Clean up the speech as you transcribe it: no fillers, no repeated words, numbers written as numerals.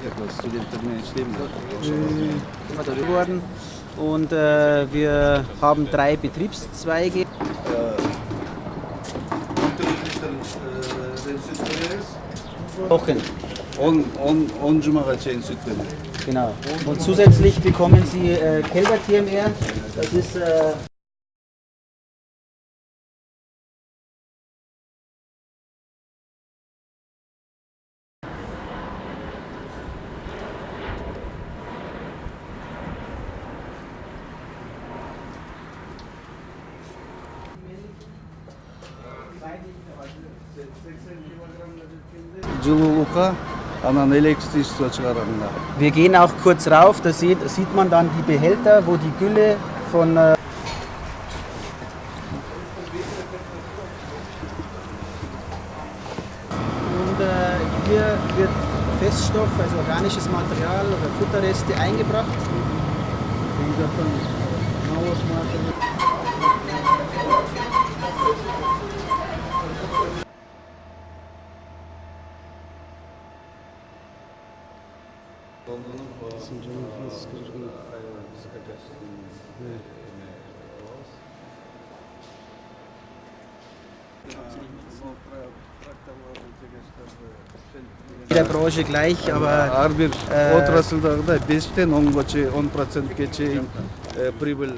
etwas zu den Terminen stimmen. Geworden. Und wir haben 3 Betriebszweige. Wochen. 10 cumağa çeyin süt verir. Genau. Und zusätzlich bekommen Sie Kälber-TMR. Das ist Жылуулукка анан электричество чыгаранга. Wir gehen auch kurz rauf, da sieht man dann die Behälter, wo die Gülle von und hier wird Feststoff, also organisches Material oder Futterreste eingebracht. Der Branche gleich, aber Ар бир отраслдагыдай 5-тен 10%га чейин прибыль